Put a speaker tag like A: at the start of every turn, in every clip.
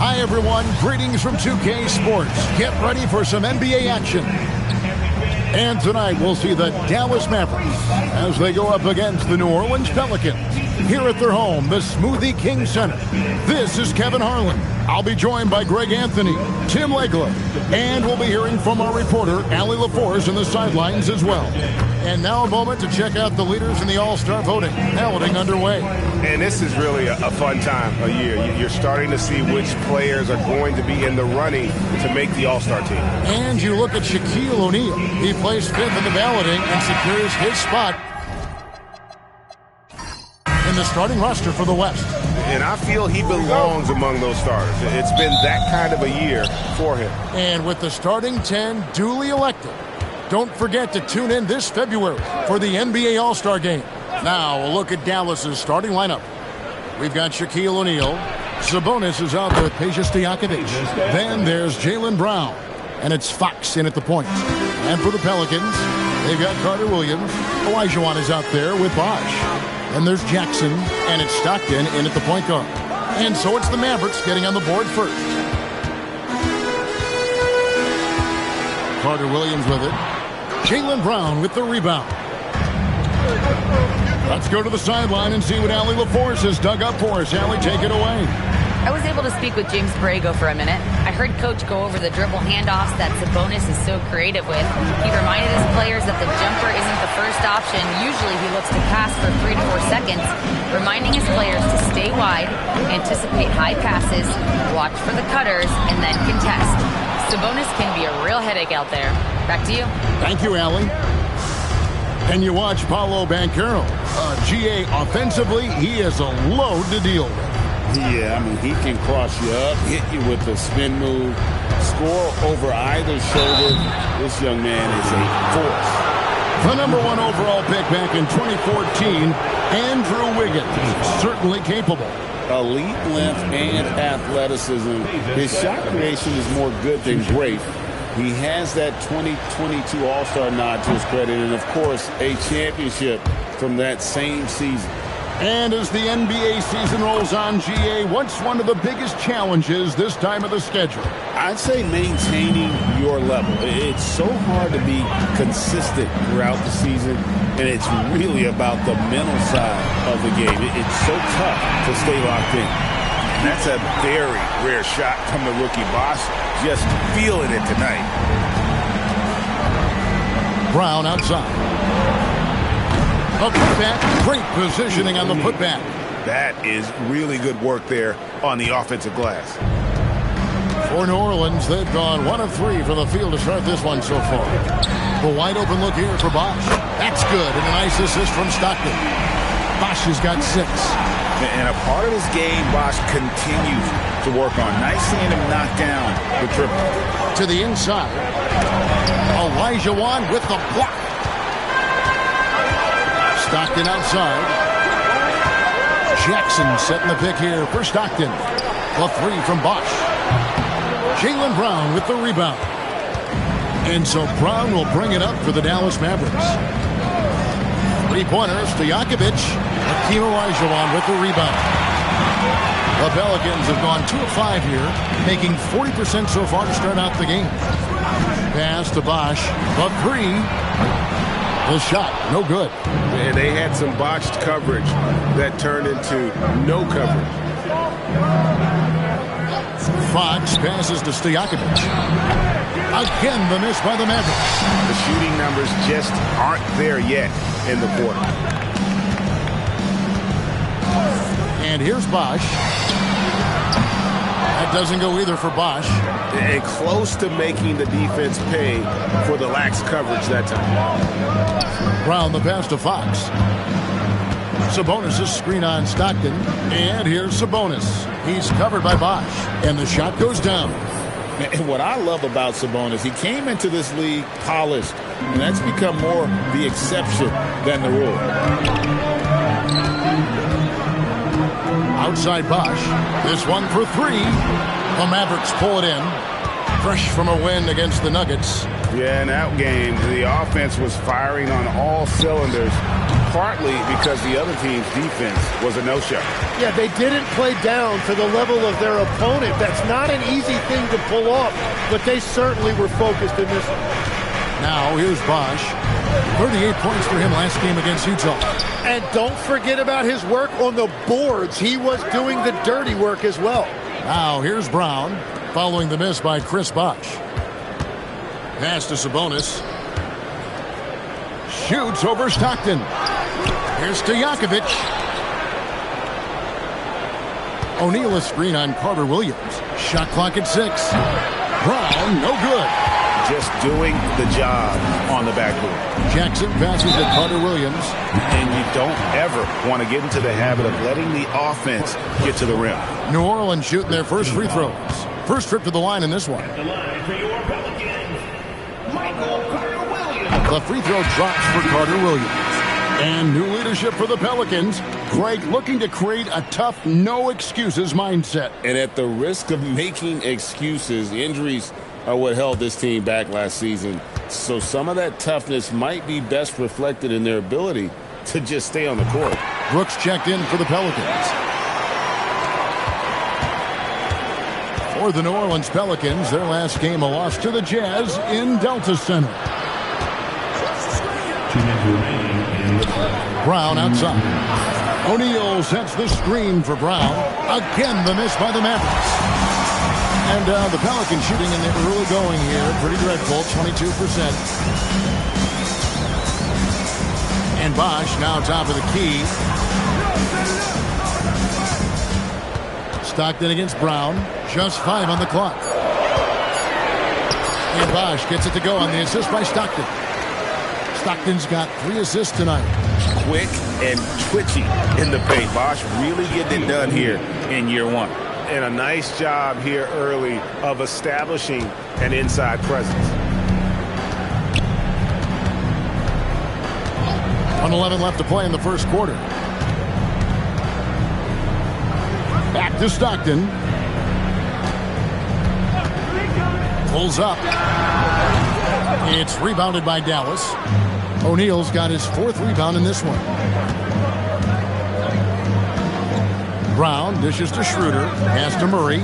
A: Hi, everyone. Greetings from 2K Sports. Get ready for some NBA action. And tonight, we'll see the Dallas Mavericks as they go up against the New Orleans Pelicans. Here at their home, the Smoothie King Center. This is Kevin Harlan. I'll be joined by Greg Anthony, Tim Legler, and we'll be hearing from our reporter, Allie LaForce, in the sidelines as well. And now a moment to check out the leaders in the All-Star voting. Balloting underway.
B: And this is really a fun time of year. You're starting to see which players are going to be in the running to make the All-Star team.
A: And you look at Shaquille O'Neal. He placed fifth in the balloting and secures his spot in the starting roster for the West.
B: And I feel he belongs among those starters. It's been that kind of a year for him.
A: And with the starting 10 duly elected, don't forget to tune in this February for the NBA All-Star Game. Now, a look at Dallas's starting lineup. We've got Shaquille O'Neal. Sabonis is out there with Peja Stojakovic. Then there's Jaylen Brown. And it's Fox in at the point. And for the Pelicans, they've got Carter Williams. Olajuwon is out there with Bosh. And there's Jackson, and it's Stockton in at the point guard. And so it's the Mavericks getting on the board first. Carter Williams with it. Jaylen Brown with the rebound. Let's go to the sideline and see what Allie LaForce has dug up for us. Allie, take it away.
C: I was able to speak with James Borrego for a minute. I heard Coach go over the dribble handoffs that Sabonis is so creative with. He reminded his players that the jumper isn't the first option. Usually he looks to pass for 3 to 4 seconds, reminding his players to stay wide, anticipate high passes, watch for the cutters, and then contest. Sabonis can be a real headache out there. Back to you.
A: Thank you, Allie. And you watch Paolo Banchero. GA, offensively, he is a load to deal with.
D: Yeah, I mean, he can cross you up, hit you with a spin move, score over either shoulder. This young man is a force.
A: The number 1 overall pick back in 2014, Andrew Wiggins, certainly capable.
D: Elite length and athleticism. His shot creation is more good than great. He has that 2022 All-Star nod to his credit, and of course, a championship from that same season.
A: And as the NBA season rolls on, GA, what's one of the biggest challenges this time of the schedule?
D: I'd say maintaining your level. It's so hard to be consistent throughout the season, and it's really about the mental side of the game. It's so tough to stay locked in.
B: And that's a very rare shot from the rookie Bosh. Just feeling it tonight.
A: Brown outside. A putback, great positioning on the putback.
B: That is really good work there on the offensive glass.
A: For New Orleans, they've gone 1 of 3 from the field to start this one so far. The wide open look here for Bosh. That's good, and a nice assist from Stockton. Bosh has got 6.
B: And a part of his game, Bosh continues to work on. Nice seeing him knock down the triple.
A: To the inside. Olajuwon with the block. Stockton outside. Jackson setting the pick here for Stockton. The 3 from Bosh. Jaylen Brown with the rebound. And so Brown will bring it up for the Dallas Mavericks. 3-pointer, Stojakovic. Hakeem Olajuwon with the rebound. The Pelicans have gone 2 of 5 here, making 40% so far to start out the game. Pass to Bosh. The 3. The shot, no good.
B: And they had some botched coverage that turned into no coverage.
A: Fox passes to Stojakovic. Again, the miss by the Mavericks.
B: The shooting numbers just aren't there yet in the quarter.
A: And here's Bosh. That doesn't go either for Bosh.
B: And close to making the defense pay for the lax coverage that time.
A: Brown the pass to Fox. Sabonis' screen on Stockton. And here's Sabonis. He's covered by Bosh. And the shot goes down.
D: And what I love about Sabonis, he came into this league polished. And that's become more the exception than the rule.
A: Outside Bosh. This one for 3. The Mavericks pull it in. Fresh from a win against the Nuggets.
B: Yeah, in that game, the offense was firing on all cylinders. partly because the other team's defense was a no-show.
E: Yeah, they didn't play down to the level of their opponent. That's not an easy thing to pull off, but they certainly were focused in this one.
A: Now here's Bosch. 38 points for him last game against Utah.
E: And don't forget about his work on the boards. He was doing the dirty work as well.
A: Now here's Brown, following the miss by Chris Bosch. Pass to Sabonis. Shoots over Stockton. Here's Stojakovic. O'Neal a screen on Carter Williams. Shot clock at 6. Brown, no good.
B: Just doing the job on the backboard.
A: Jackson passes to Carter Williams.
B: And you don't ever want to get into the habit of letting the offense get to the rim.
A: New Orleans shooting their first free throws. First trip to the line in this one. The free throw drops for Carter Williams. And new leadership for the Pelicans. Greg looking to create a tough, no-excuses mindset.
D: And at the risk of making excuses, injuries are what held this team back last season. So some of that toughness might be best reflected in their ability to just stay on the court.
A: Brooks checked in for the Pelicans. For the New Orleans Pelicans, their last game a loss to the Jazz in Delta Center. Brown outside. O'Neal sets the screen for Brown. Again, the miss by the Mavericks. And the Pelicans shooting in the early going here. Pretty dreadful, 22%. And Bosch now top of the key. Stockton against Brown. Just 5 on the clock. And Bosch gets it to go on the assist by Stockton. Stockton's got 3 assists tonight.
B: Quick and twitchy in the paint. Bosch really getting it done here in year 1. And a nice job here early of establishing an inside presence.
A: 1:11 left to play in the first quarter. Back to Stockton. Pulls up. It's rebounded by Dallas. O'Neal's got his 4th rebound in this one. Brown dishes to Schroeder. Pass to Murray.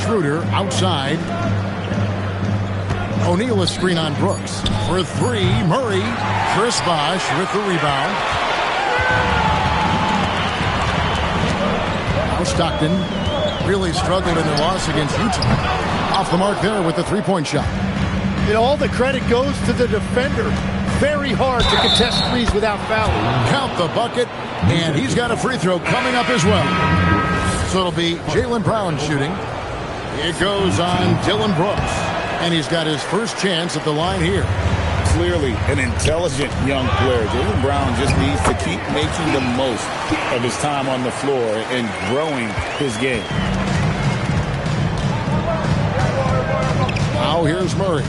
A: Schroeder outside. O'Neal a screen on Brooks. For 3, Murray. Chris Bosch with the rebound. Now Stockton really struggled in their loss against Utah. Off the mark there with the 3-point shot.
E: And all the credit goes to the defender. Very hard to contest threes without fouling.
A: Count the bucket, and he's got a free throw coming up as well. So it'll be Jaylen Brown shooting. It goes on Dylan Brooks, and he's got his first chance at the line here.
D: Clearly an intelligent young player. Jaylen Brown just needs to keep making the most of his time on the floor and growing his game.
A: Now here's Murray.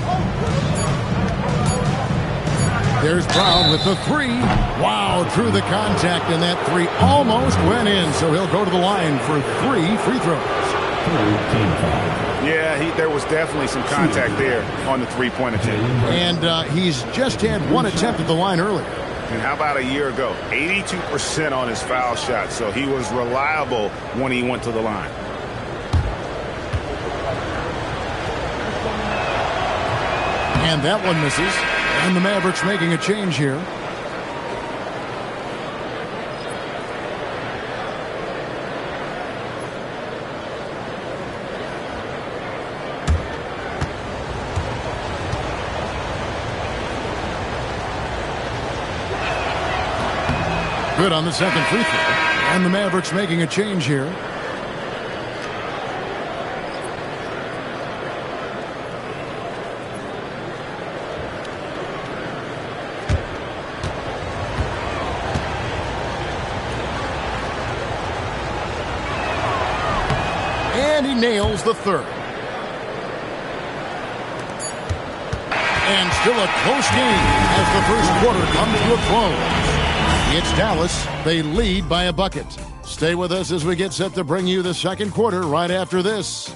A: There's Brown with the 3. Wow, through the contact, and that 3 almost went in. So he'll go to the line for 3 free throws.
B: Yeah, there was definitely some contact there on the 3-point attempt.
A: And he's just had 1 attempt at the line earlier.
B: And how about a year ago? 82% on his foul shot. So he was reliable when he went to the line.
A: And that one misses. And the Mavericks making a change here. Good on the second free throw. And the Mavericks making a change here. And he nails the 3rd. And still a close game as the first quarter comes to a close. It's Dallas. They lead by a bucket. Stay with us as we get set to bring you the second quarter right after this.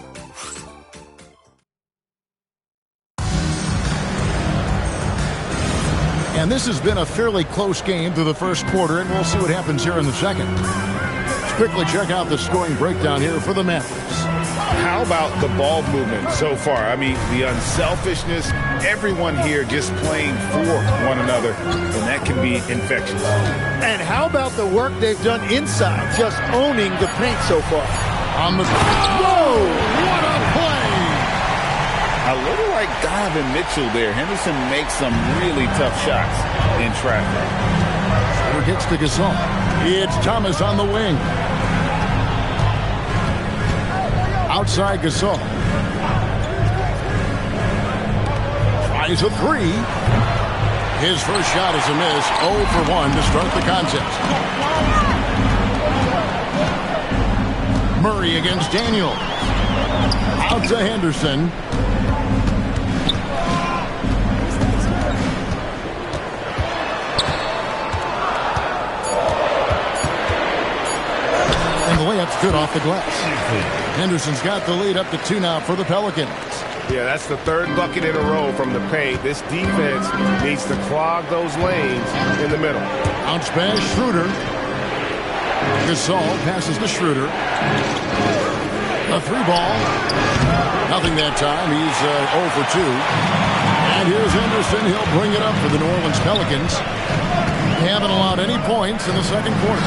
A: And this has been a fairly close game through the first quarter, and we'll see what happens here in the second. Let's quickly check out the scoring breakdown here for the Mavericks.
B: How about the ball movement so far? I mean, the unselfishness, everyone here just playing for one another, and that can be infectious.
E: And how about the work they've done inside, just owning the paint so far?
A: On the whoa! What a play!
D: A little like Donovan Mitchell there. Henderson makes some really tough shots in traffic.
A: Schroeder gets to Gasol. It's Thomas on the wing. Outside Gasol. Tries a three. His first shot is a miss. 0 for 1 to start the contest. Murray against Daniel. Out to Henderson. And the layup's good off the glass. Henderson's got the lead up to 2 now for the Pelicans.
B: Yeah, that's the third bucket in a row from the paint. This defense needs to clog those lanes in the middle.
A: Bounce pass, Schroeder. Gasol passes to Schroeder. A 3-ball. Nothing that time. He's 0 for 2. And here's Henderson. He'll bring it up for the New Orleans Pelicans. They haven't allowed any points in the second quarter.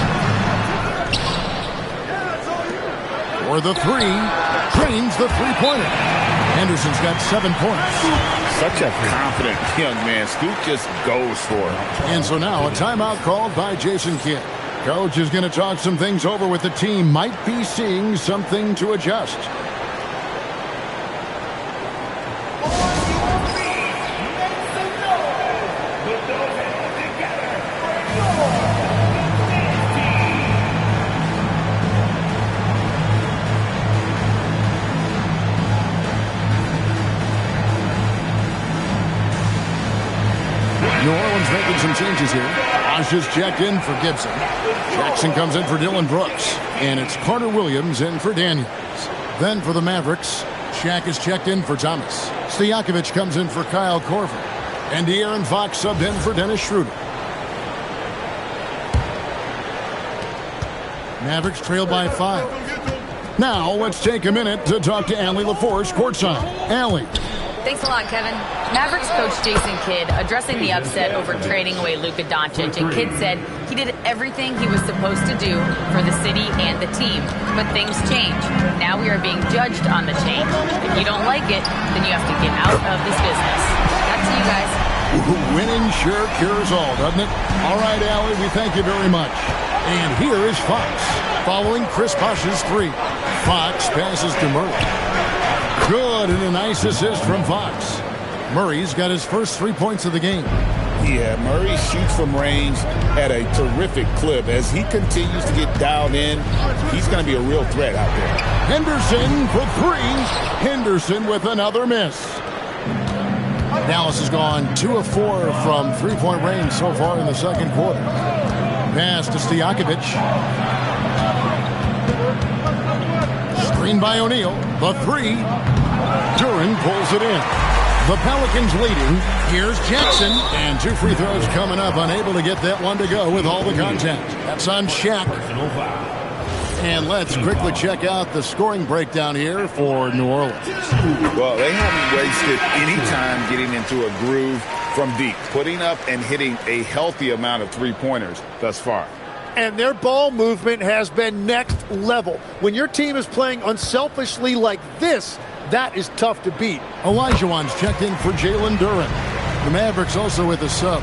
A: For the 3. Drains the three-pointer. Henderson's got 7 points.
D: Such a confident young man. Scoot just goes for it.
A: And so now a timeout called by Jason Kidd. Coach is going to talk some things over with the team. Might be seeing something to adjust. New Orleans making some changes here. Bosh is checked in for Gibson. Jackson comes in for Dylan Brooks. And it's Carter Williams in for Daniels. Then for the Mavericks, Shaq is checked in for Thomas. Stojakovic comes in for Kyle Korver. And De'Aaron Fox subbed in for Dennis Schroeder. Mavericks trail by 5. Now let's take a minute to talk to Allie LaForce courtside. Allie.
C: Thanks a lot, Kevin. Mavericks coach Jason Kidd addressing the upset over trading away Luka Doncic, and Kidd said he did everything he was supposed to do for the city and the team. But things change. Now we are being judged on the change. If you don't like it, then you have to get out of this business. Back to you guys.
A: Winning sure cures all, doesn't it? All right, Allie, we thank you very much. And here is Fox, following Chris Bosh's 3. Fox passes to Murray. Good, and a nice assist from Fox. Murray's got his first 3 points of the game.
D: Yeah, Murray shoots from range at a terrific clip. As he continues to get dialed in, he's going to be a real threat out there.
A: Henderson for 3. Henderson with another miss. Dallas has gone 2 of 4 from three-point range so far in the second quarter. Pass to Stojakovic. Screen by O'Neal. The 3. Duran pulls it in. The Pelicans leading. Here's Jackson. And 2 free throws coming up. Unable to get that one to go with all the contact. That's on Shaq. And let's quickly check out the scoring breakdown here for New Orleans.
D: Well, they haven't wasted any time getting into a groove from deep, putting up and hitting a healthy amount of three-pointers thus far.
E: And their ball movement has been next level. When your team is playing unselfishly like this, that is tough to beat.
A: Olajuwon's checked in for Jalen Duran. The Mavericks also with a sub.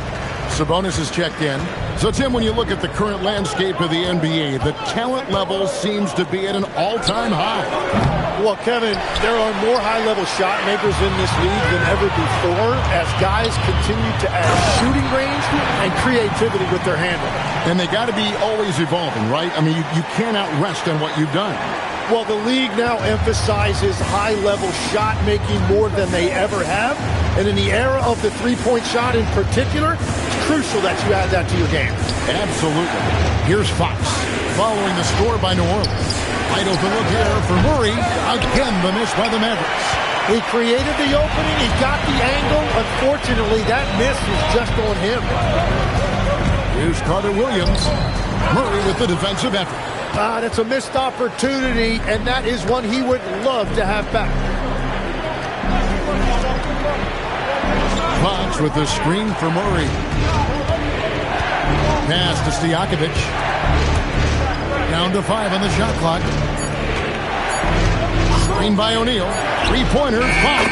A: Sabonis is checked in. So, Tim, when you look at the current landscape of the NBA, the talent level seems to be at an all-time high.
E: Well, Kevin, there are more high-level shot makers in this league than ever before as guys continue to add shooting range and creativity with their handle.
A: And they got to be always evolving, right? I mean, you cannot rest on what you've done.
E: Well, the league now emphasizes high-level shot making more than they ever have. And in the era of the three-point shot in particular, it's crucial that you add that to your game.
A: Absolutely. Here's Fox following the score by New Orleans. Wide open look here for Murray. Again, the miss by the Mavericks.
E: He created the opening. He got the angle. Unfortunately, that miss was just on him.
A: Here's Carter Williams. Murray with the defensive effort.
E: That's a missed opportunity, and that is one he would love to have back.
A: Fox with the screen for Murray. Pass to Stojakovic. Down to 5 on the shot clock. Screen by O'Neal. Three-pointer, Fox.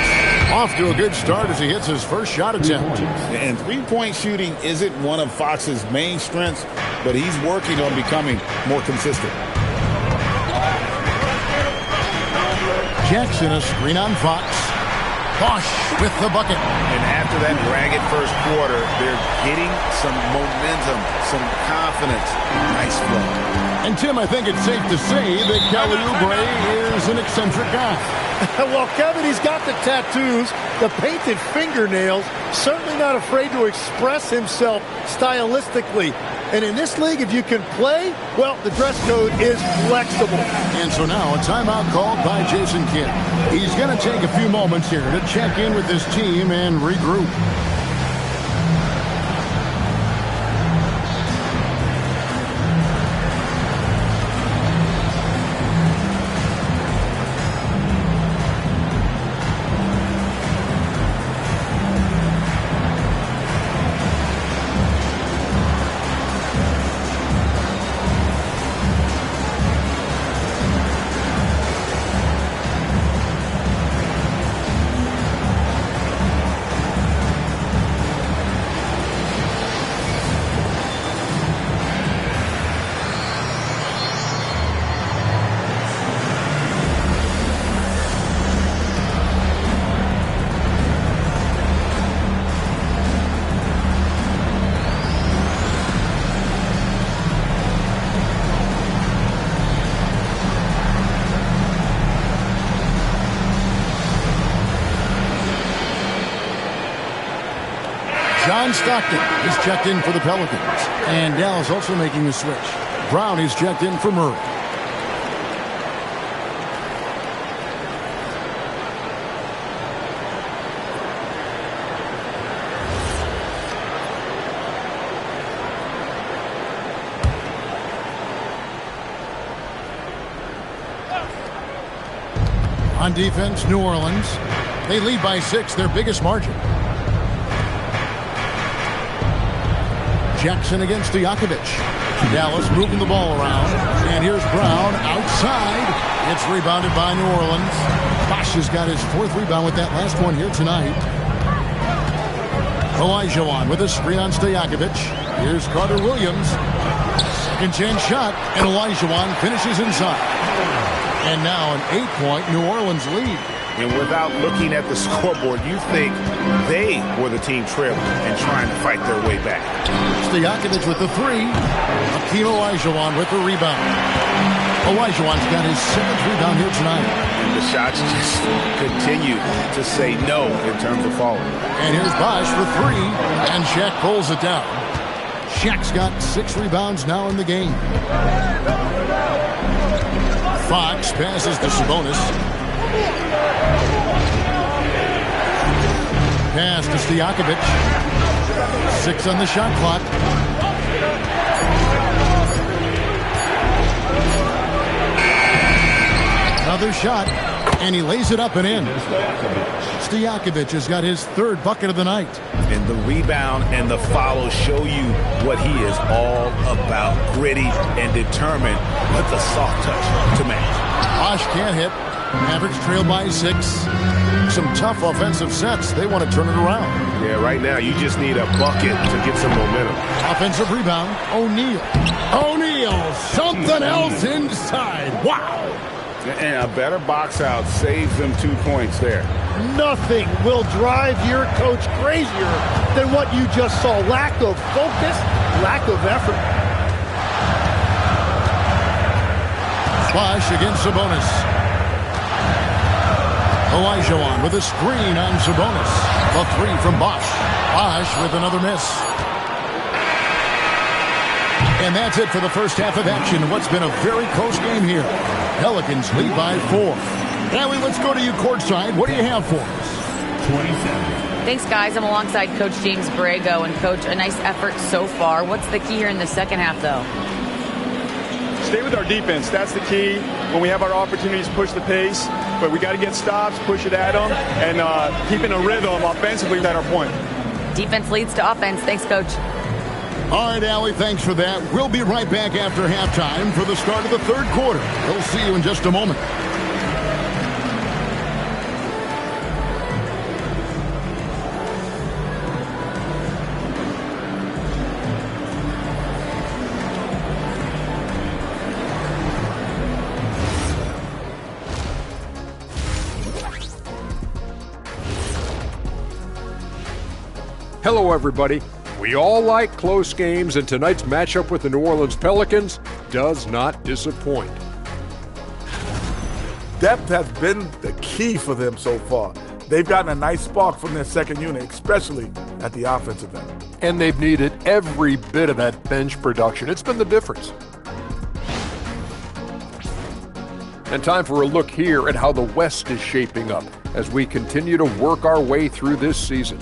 A: Off to a good start as he hits his first shot attempt.
D: And three-point shooting isn't one of Fox's main strengths, but he's working on becoming more consistent.
A: Jackson, a screen on Fox. Bosch with the bucket.
B: And after that ragged first quarter, they're getting some momentum, some confidence. Nice flow.
A: And, Tim, I think it's safe to say that Kelly Oubre is an eccentric guy.
E: Well, Kevin, he's got the tattoos, the painted fingernails, certainly not afraid to express himself stylistically. And in this league, if you can play, well, the dress code is flexible.
A: And so now a timeout called by Jason Kidd. He's going to take a few moments here to check in with his team and regroup. John Stockton is checked in for the Pelicans. And Dallas also making the switch. Brown is checked in for Murray. On defense, New Orleans. They lead by 6, their biggest margin. Jackson against Stojakovic. Dallas moving the ball around. And here's Brown outside. It's rebounded by New Orleans. Bosch has got his 4th rebound with that last one here tonight. Olajuwon with a screen on Stojakovic. Here's Carter Williams. Second chance shot. And Olajuwon finishes inside. And now an 8-point New Orleans lead.
B: And without looking at the scoreboard, you think they were the team trailing and trying to fight their way back.
A: Stojakovic with the 3. Hakeem Olajuwon with the rebound. Olajuwon's got his 7th rebound here tonight.
B: And the shots just continue to say no in terms of falling.
A: And here's Bosch for 3. And Shaq pulls it down. Shaq's got 6 rebounds now in the game. Fox passes to Sabonis. Pass to Stojakovic. 6 on the shot clock. Another shot, and he lays it up and in. Stojakovic has got his 3rd bucket of the night.
B: And the rebound and the follow show you what he is all about. Gritty and determined with the soft touch to match.
A: Bosch can't hit. Mavericks trail by 6. Some tough offensive sets. They want to turn it around.
B: Yeah, right now you just need a bucket to get some momentum.
A: Offensive rebound, O'Neal. O'Neal, something else inside. Wow.
D: And a better box out saves them 2 points there.
E: Nothing will drive your coach crazier than what you just saw. Lack of focus, lack of effort.
A: Bosch against Sabonis. Olajuwon with a screen on Sabonis. The 3 from Bosch. Bosch with another miss. And that's it for the first half of action. What's been a very close game here. Pelicans lead by 4. Ellie, let's go to you courtside. What do you have for us?
F: 27.
C: Thanks, guys. I'm alongside Coach James Borrego. And, Coach, a nice effort so far. What's the key here in the second half, though?
G: Stay with our defense. That's the key. When we have our opportunities, push the pace. But we got to get stops, push it at them, and keeping a rhythm offensively at our point.
C: Defense leads to offense. Thanks, Coach.
A: All right, Allie, thanks for that. We'll be right back after halftime for the start of the third quarter. We'll see you in just a moment.
H: Hello, everybody. We all like close games, and tonight's matchup with the New Orleans Pelicans does not disappoint.
I: Depth has been the key for them so far. They've gotten a nice spark from their second unit, especially at the offensive end.
H: And they've needed every bit of that bench production. It's been the difference. And time for a look here at how the West is shaping up as we continue to work our way through this season.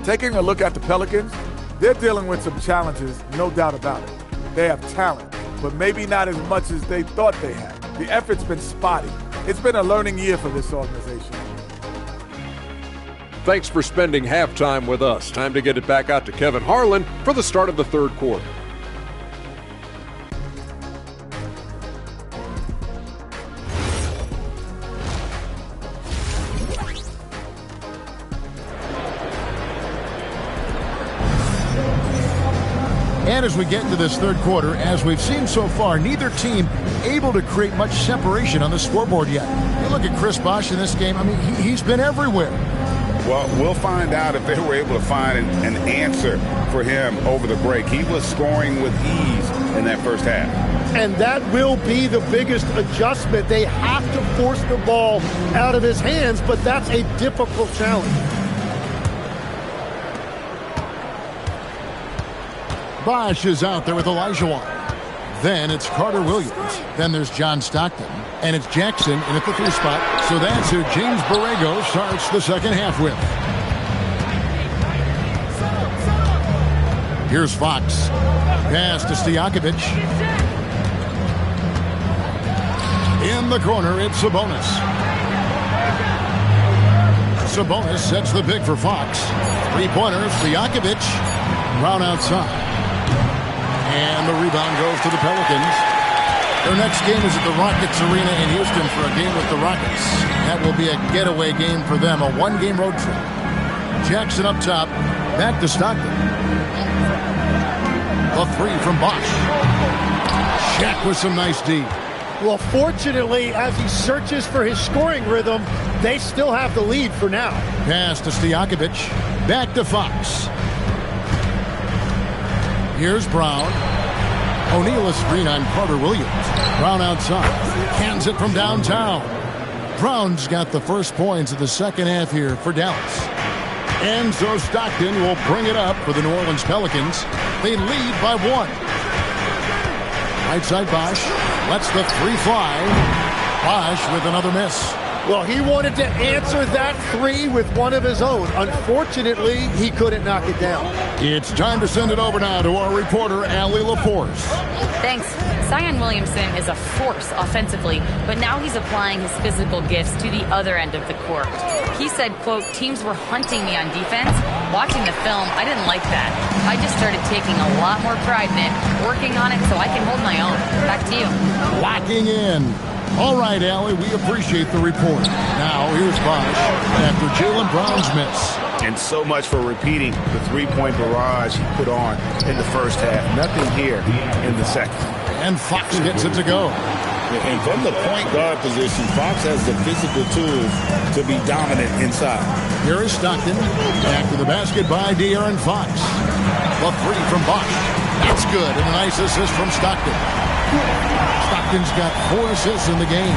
I: Taking a look at the Pelicans, they're dealing with some challenges, no doubt about it. They have talent, but maybe not as much as they thought they had. The effort's been spotty. It's been a learning year for this organization.
H: Thanks for spending halftime with us. Time to get it back out to Kevin Harlan for the start of the third quarter.
A: And as we get into this third quarter, as we've seen so far, neither team able to create much separation on the scoreboard yet. You look at Chris Bosh in this game, I mean, he's been everywhere.
B: Well, we'll find out if they were able to find an answer for him over the break. He was scoring with ease in that first half.
E: And that will be the biggest adjustment. They have to force the ball out of his hands, but that's a difficult challenge.
A: Bosh is out there with Elijah. Then it's Carter Williams. Then there's John Stockton. And it's Jackson in at the 3 spot. So that's who James Borrego starts the second half with. Here's Fox. Pass to Stojakovic. In the corner, it's Sabonis. Sabonis sets the pick for Fox. 3-pointer, Stojakovic. Brown outside. And the rebound goes to the Pelicans. Their next game is at the Rockets Arena in Houston for a game with the Rockets. That will be a getaway game for them, a one-game road trip. Jackson up top, back to Stockton. A 3 from Bosh. Shaq with some nice D.
E: Well, fortunately, as he searches for his scoring rhythm, they still have the lead for now.
A: Pass to Stojakovic. Back to Fox. Here's Brown. O'Neal is screen on Carter Williams. Brown outside. Hands it from downtown. Brown's got the first points of the second half here for Dallas. And so Stockton will bring it up for the New Orleans Pelicans. They lead by 1. Right side Bosh. Lets the 3 fly. Bosh with another miss.
E: Well, he wanted to answer that 3 with one of his own. Unfortunately, he couldn't knock it down.
A: It's time to send it over now to our reporter, Allie LaForce.
C: Thanks. Zion Williamson is a force offensively, but now he's applying his physical gifts to the other end of the court. He said, quote, "Teams were hunting me on defense. Watching the film, I didn't like that. I just started taking a lot more pride in it, working on it so I can hold my own." Back to you.
A: Locking in. All right, Allie, we appreciate the report. Now, here's Bosh after Jaylen Brown's miss.
B: And so much for repeating the three-point barrage he put on in the first half. Nothing here in the second.
A: And Fox gets it to go.
D: And from the point guard position, Fox has the physical tools to be dominant inside.
A: Here is Stockton. Back to the basket by De'Aaron Fox. The 3 from Bosh. That's good. And a nice assist from Stockton. Stockton's got 4 assists in the game.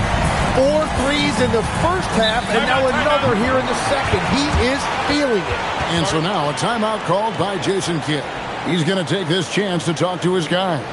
E: 4 threes in the first half, and now another here in the second. He is feeling it.
A: And so now a timeout called by Jason Kidd. He's going to take this chance to talk to his guys.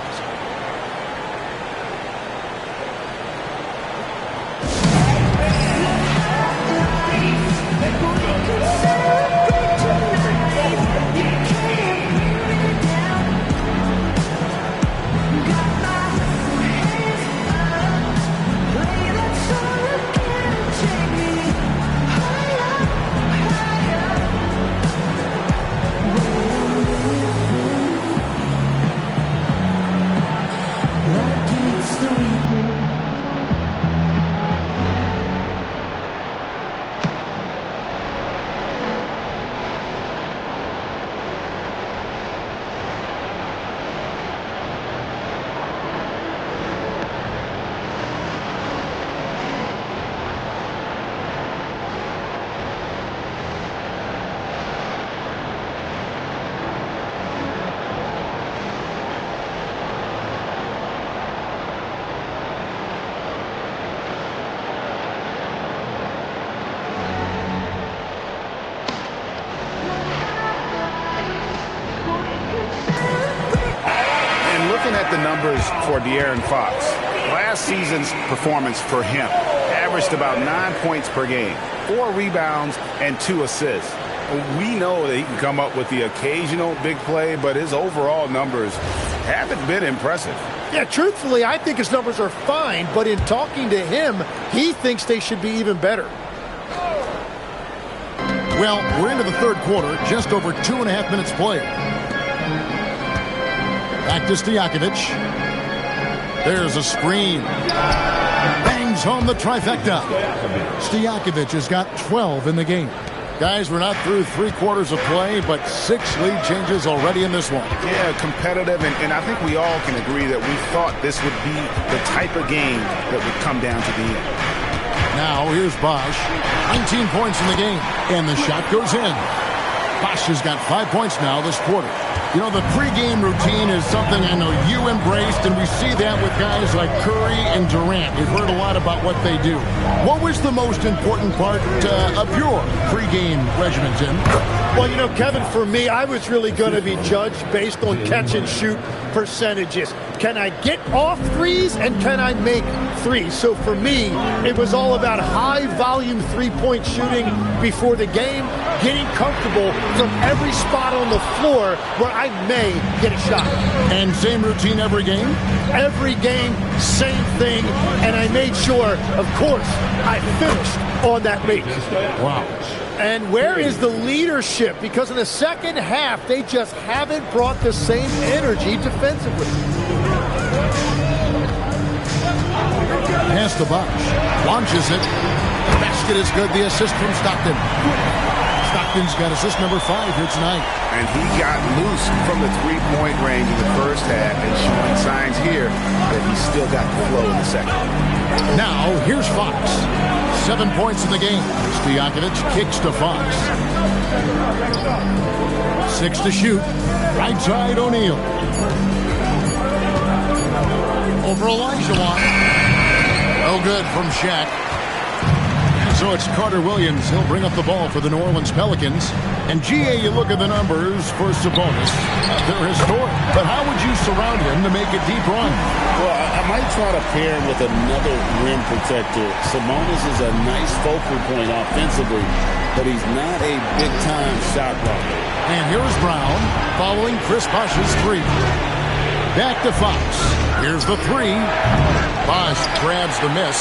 B: the numbers for De'Aaron Fox. Last season's performance for him averaged about 9 points per game, 4 rebounds, and 2 assists. We know that he can come up with the occasional big play, but his overall numbers haven't been impressive.
E: Yeah, truthfully, I think his numbers are fine, but in talking to him, he thinks they should be even better.
A: Well, we're into the third quarter, just over 2.5 minutes played. Back to Stojakovic. There's a screen. Bangs home the trifecta. Stojakovic has got 12 in the game. Guys, we're not through 3 quarters of play, but 6 lead changes already in this one.
B: Yeah, competitive, and I think we all can agree that we thought this would be the type of game that would come down to the end.
A: Now, here's Bosch. 19 points in the game, and the shot goes in. Bosch has got 5 points now this quarter. You know, the pregame routine is something I know you embraced, and we see that with guys like Curry and Durant. We've heard a lot about what they do. What was the most important part of your pregame regimen, Tim?
E: Well, you know, Kevin, for me, I was really going to be judged based on catch-and-shoot percentages. Can I get off threes, and can I make threes? So for me, it was all about high-volume three-point shooting before the game, getting comfortable from every spot on the floor where I may get a shot.
A: And same routine every game?
E: Every game, same thing, and I made sure, of course, I finished on that rate.
A: Wow.
E: And where is the leadership? Because in the second half, they just haven't brought the same energy defensively.
A: Pass to Bosch. Launches it. The basket is good. The assist from Stockton. Stockton's got assist number 5 here tonight.
B: And he got loose from the three-point range in the first half and showing signs here that he's still got the flow in the second.
A: Now, here's Fox. 7 points in the game. Stojakovic kicks to Fox. 6 to shoot. Right side, O'Neal. Over Olajuwon. No good from Shaq. So it's Carter Williams. He'll bring up the ball for the New Orleans Pelicans. And, GA, you look at the numbers for Sabonis. They're historic. But how would you surround him to make a deep run?
D: Well, I might try to pair him with another rim protector. Sabonis is a nice focal point offensively, but he's not a big-time shot blocker.
A: And here's Brown following Chris Bosh's 3. Back to Fox. Here's the 3. Bosh grabs the miss.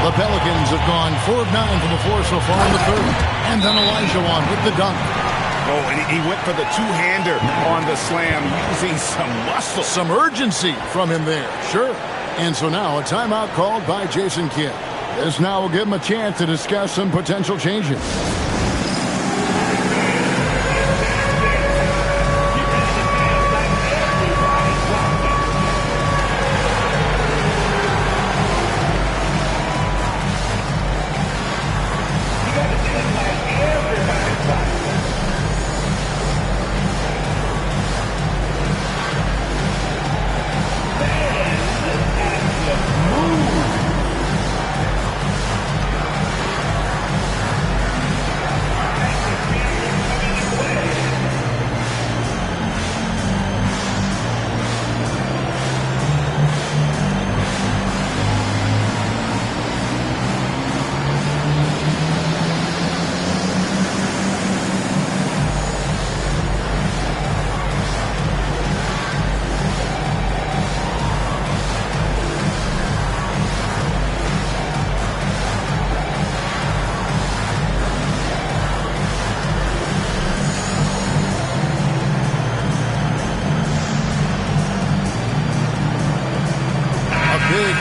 A: The Pelicans have gone 4 of 9 from the floor so far in the third. And then Olajuwon with the dunk.
B: Oh, and he went for the two-hander on the slam, using some muscle.
A: Some urgency from him there, sure. And so now a timeout called by Jason Kidd. This now will give him a chance to discuss some potential changes.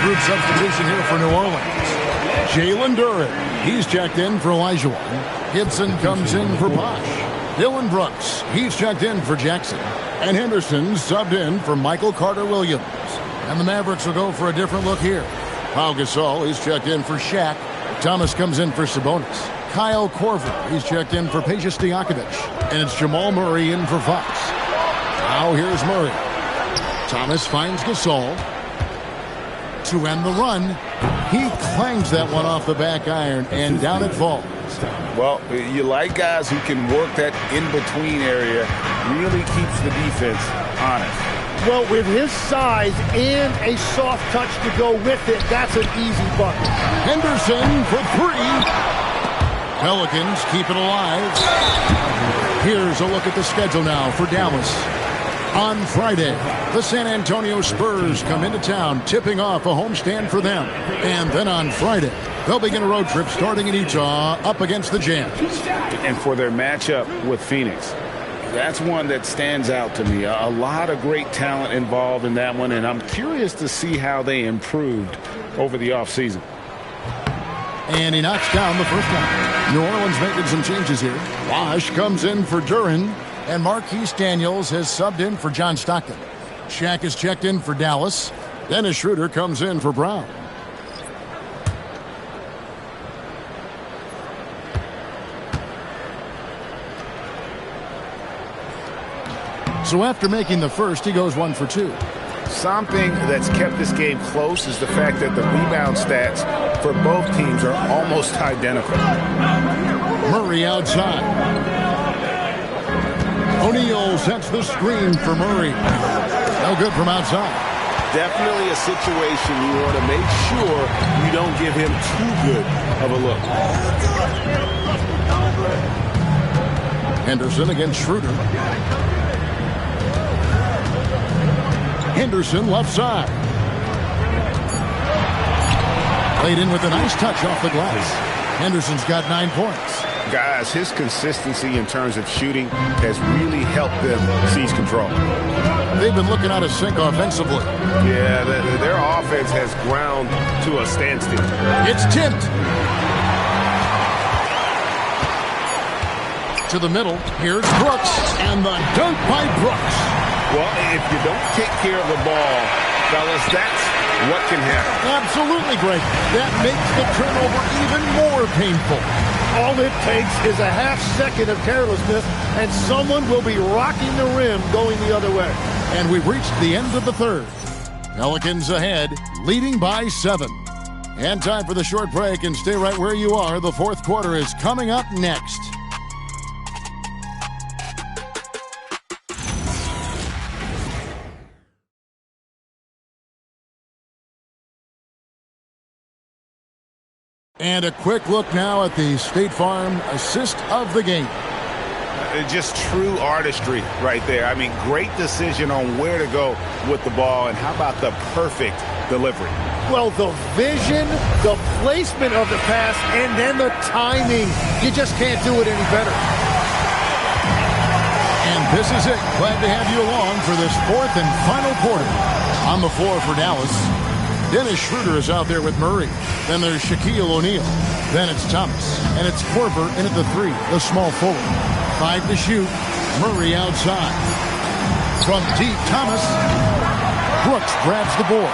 A: Group substitution here for New Orleans. Jalen Duren, he's checked in for Olajuwon. Gibson comes in for Bosh. Dylan Brooks, he's checked in for Jackson. And Henderson subbed in for Michael Carter-Williams. And the Mavericks will go for a different look here. Pau Gasol, he's checked in for Shaq. Thomas comes in for Sabonis. Kyle Korver, he's checked in for Peja Stojakovic. And it's Jamal Murray in for Fox. Now here's Murray. Thomas finds Gasol. To end the run, he clangs that one off the back iron, and down it falls.
D: Well, you like guys who can work that in-between area, really keeps the defense honest.
E: Well, with his size and a soft touch to go with it, that's an easy bucket.
A: Henderson for three. Pelicans keep it alive. Here's a look at the schedule now for Dallas. On Friday, the San Antonio Spurs come into town, tipping off a homestand for them. And then on Friday, they'll begin a road trip starting in Utah up against the Jazz.
B: And for their matchup with Phoenix, that's one that stands out to me. A lot of great talent involved in that one, and I'm curious to see how they improved over the offseason.
A: And he knocks down the first one. New Orleans making some changes here. Bosh comes in for Duren, and Marquise Daniels has subbed in for John Stockton. Shaq is checked in for Dallas. Dennis Schroeder comes in for Brown. So after making the first, he goes 1 for 2.
B: Something that's kept this game close is the fact that the rebound stats for both teams are almost identical.
A: Murray outside. O'Neal sets the screen for Murray. No good from outside.
D: Definitely a situation you want to make sure you don't give him too good of a look.
A: Henderson against Schroeder. Henderson left side. Played in with a nice touch off the glass. Henderson's got 9 points.
B: Guys, his consistency in terms of shooting has really helped them seize control.
A: They've been looking out of sync offensively.
B: Yeah, their offense has ground to a standstill.
A: It's tipped. To the middle. Here's Brooks. And the dunk by Brooks.
B: Well, if you don't take care of the ball, fellas, that's what can happen.
A: Absolutely, Greg. That makes the turnover even more painful.
E: All it takes is a half second of carelessness, and someone will be rocking the rim going the other way.
A: And we've reached the end of the third. Pelicans ahead, leading by 7. And time for the short break, and stay right where you are. The fourth quarter is coming up next. And a quick look now at the State Farm assist of the game.
B: Just true artistry right there. I mean, great decision on where to go with the ball, and how about the perfect delivery?
E: Well, the vision, the placement of the pass, and then the timing. You just can't do it any better.
A: And this is it. Glad to have you along for this fourth and final quarter. On the floor for Dallas, Dennis Schroeder is out there with Murray. Then there's Shaquille O'Neal. Then it's Thomas. And it's Korver in at the 3, the small forward. 5 to shoot. Murray outside. From deep, Thomas. Brooks grabs the board.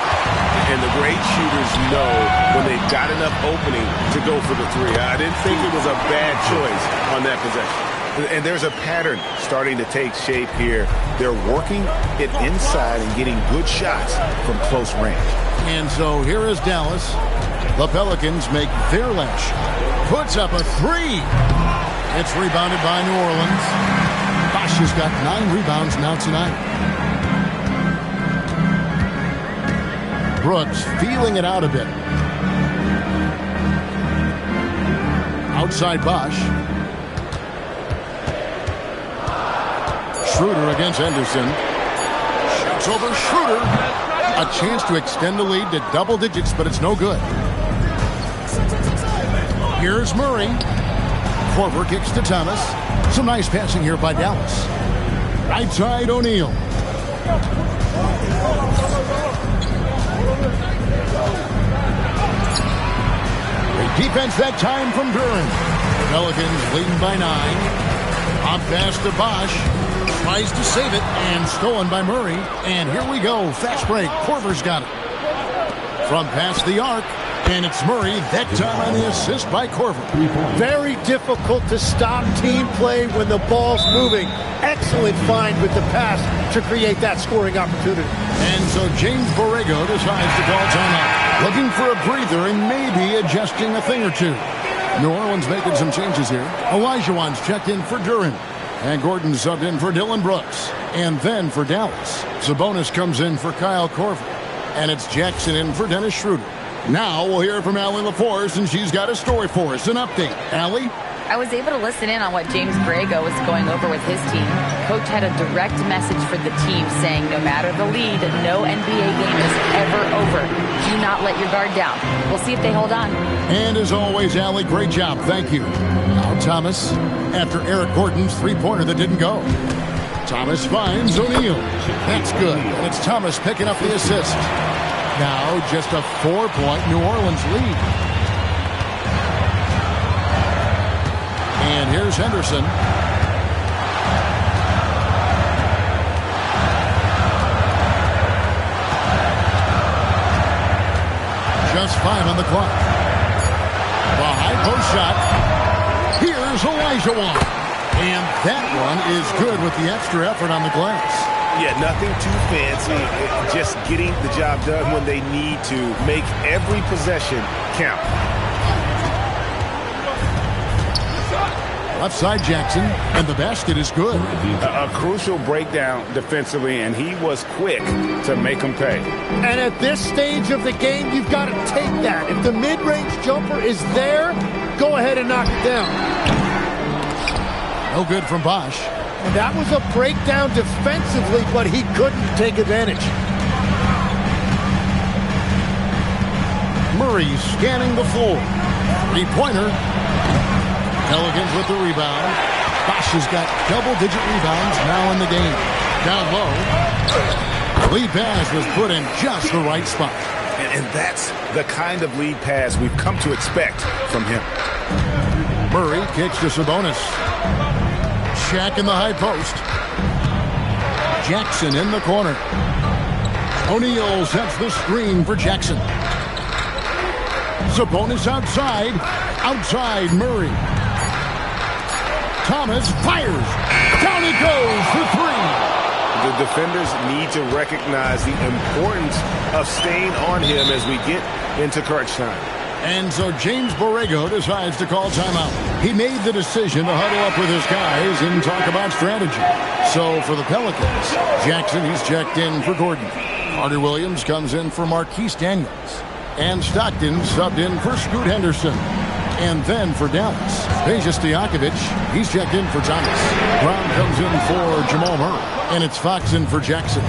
D: And the great shooters know when they've got enough opening to go for the 3. I didn't think it was a bad choice on that possession.
B: And there's a pattern starting to take shape here. They're working it inside and getting good shots from close range.
A: And so here is Dallas. The Pelicans make their last shot. Puts up a 3. It's rebounded by New Orleans. Bosh has got 9 rebounds now tonight. Brooks feeling it out a bit. Outside Bosh. Schroeder against Henderson. Shoots over Schroeder. A chance to extend the lead to double digits, but it's no good. Here's Murray. Korver kicks to Thomas. Some nice passing here by Dallas. Right side, O'Neal. Great defense that time from Duren. Pelicans leading by 9. Hop pass to Bosh. Tries to save it, and stolen by Murray. And here we go. Fast break. Korver's got it. From past the arc, and it's Murray. That time on the assist by Korver.
E: Very difficult to stop team play when the ball's moving. Excellent find with the pass to create that scoring opportunity.
A: And so James Borrego decides to call timeout. Looking for a breather and maybe adjusting a thing or two. New Orleans making some changes here. Elijah Wan's checked in for Duren. And Gordon subbed in for Dylan Brooks. And then for Dallas, Sabonis comes in for Kyle Korver. And it's Jackson in for Dennis Schroeder. Now we'll hear from Allie LaForce, and she's got a story for us. An update. Allie?
C: I was able to listen in on what James Borrego was going over with his team. Coach had a direct message for the team saying no matter the lead, no NBA game is ever over. Do not let your guard down. We'll see if they hold on.
A: And as always, Allie, great job. Thank you. Now Thomas, after Eric Gordon's three-pointer that didn't go. Thomas finds O'Neal. That's good. And it's Thomas picking up the assist. Now just a 4-point New Orleans lead. And here's Henderson. Just 5 on the clock. The high post shot. Here's Elijah Wan. And that one is good with the extra effort on the glass.
B: Yeah, nothing too fancy. Just getting the job done when they need to. Make every possession count.
A: Left side Jackson, and the basket is good.
B: A crucial breakdown defensively, and he was quick to make him pay.
E: And at this stage of the game, you've got to take that. If the mid-range jumper is there, go ahead and knock it down.
A: No good from Bosch.
E: And that was a breakdown defensively, but he couldn't take advantage.
A: Murray scanning the floor. Three-pointer. Pelicans with the rebound. Bosch has got double-digit rebounds now in the game. Down low. The lead pass was put in just the right spot.
B: And that's the kind of lead pass we've come to expect from him.
A: Murray kicks to Sabonis. Shaq in the high post. Jackson in the corner. O'Neal sets the screen for Jackson. Sabonis outside. Outside Murray. Thomas fires. Down it goes for three.
B: The defenders need to recognize the importance of staying on him as we get into crunch time.
A: And so James Borrego decides to call timeout. He made the decision to huddle up with his guys and talk about strategy. So for the Pelicans, Jackson, he's checked in for Gordon. Carter Williams comes in for Marquise Daniels. And Stockton subbed in for Scoot Henderson. And then for Dallas, Peja Stojakovic, he's checked in for Thomas. Brown comes in for Jamal Murray. And it's Fox in for Jackson.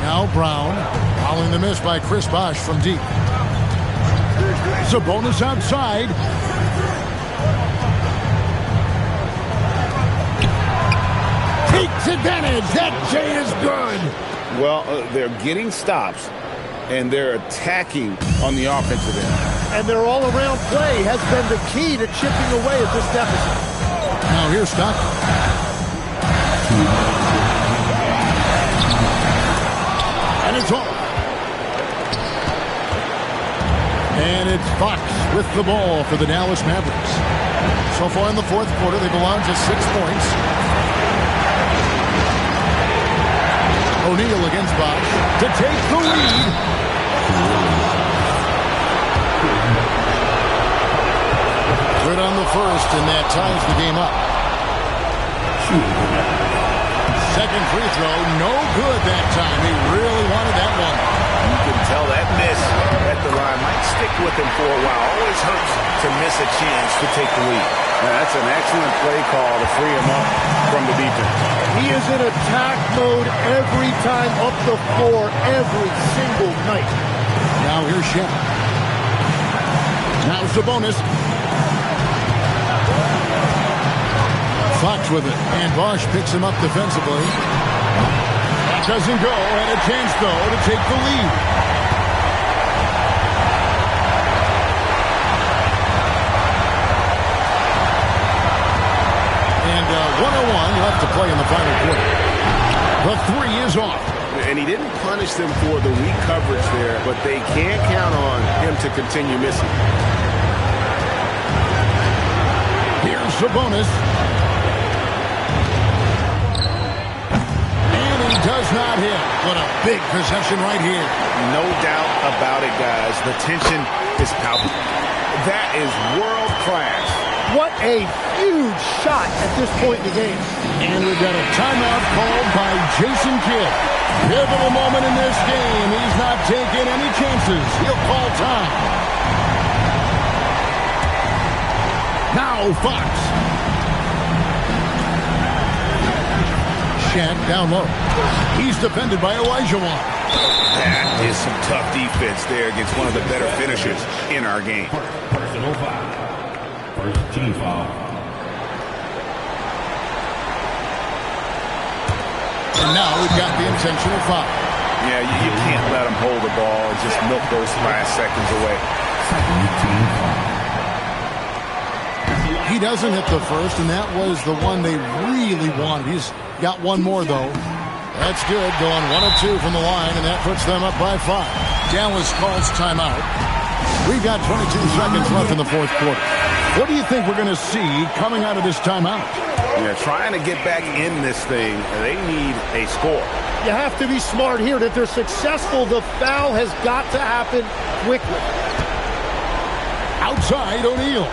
A: Now Brown, following the miss by Chris Bosh from deep. Sabonis outside. Takes advantage. That J is good.
B: Well, they're getting stops, and they're attacking on the offensive end.
E: And their all-around play has been the key to chipping away at this deficit.
A: Now here's Stockton. And it's off. And it's Fox with the ball for the Dallas Mavericks. So far in the fourth quarter, they belong to 6 points. O'Neal against Bosch to take the lead. Good on the first, and that ties the game up. Second free throw, no good that time. He really wanted that one.
B: You can tell that miss at the line might stick with him for a while. Always hurts to miss a chance to take the lead. Now, that's an excellent play call to free him up from the defense.
E: He is in attack mode every time up the floor, every single night.
A: Now here's Shaq. Now Sabonis. Fox with it, and Bosch picks him up defensively. That doesn't go, and a chance, though, to take the lead. And 1:01 left to play in the final quarter. The three is off.
B: And he didn't punish them for the weak coverage there, but they can't count on him to continue missing.
A: Here's Sabonis. Does not hit. What a big possession right here.
B: No doubt about it, guys. The tension is palpable. That is world class
E: What a huge shot at this point in the game.
A: And we've got a timeout called by Jason Kidd. Pivotal moment in this game. He's not taking any chances. He'll call time. Now Fox. Shaq down low. He's defended by Olajuwon.
B: That is some tough defense there against one of the better finishers in our game.
F: Personal foul. First team foul.
A: And now we've got the intentional foul.
B: Yeah, you can't let him hold the ball and just milk those last seconds away.
F: Second team foul.
A: He doesn't hit the first, and that was the one they really wanted. He's got one more, though. That's good, going 1 of 2 from the line, and that puts them up by 5. Dallas calls timeout. We've got 22 seconds left in the fourth quarter. What do you think we're going to see coming out of this timeout?
B: Yeah, trying to get back in this thing, they need a score.
E: You have to be smart here. If they're successful, the foul has got to happen quickly.
A: Outside, O'Neal.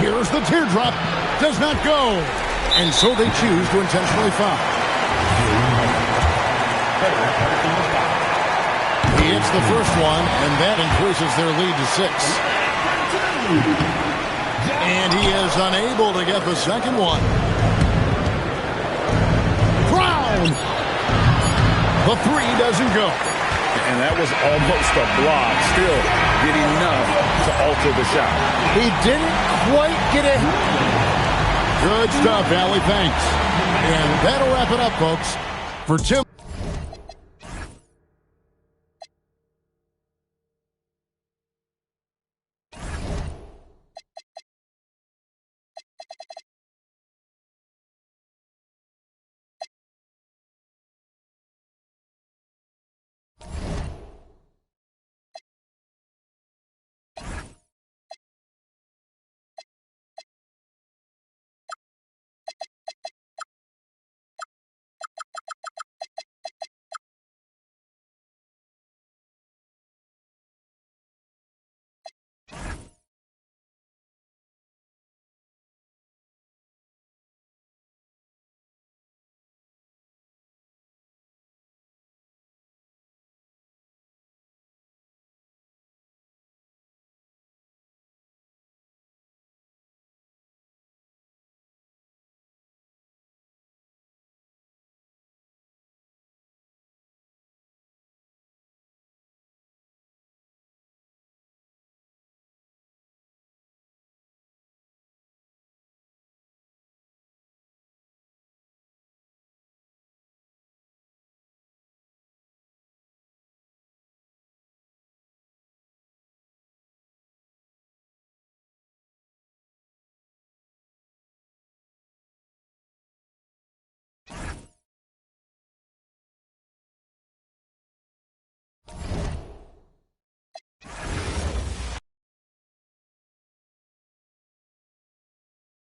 A: Here's the teardrop. Does not go. And so they choose to intentionally foul. He hits the first one, and that increases their lead to 6. And he is unable to get the second one. Brown! The 3 doesn't go.
B: And that was almost a block. Still did enough to alter the shot.
E: He didn't quite get it.
A: Good stuff, Allie. Thanks. And that'll wrap it up, folks. For Tim.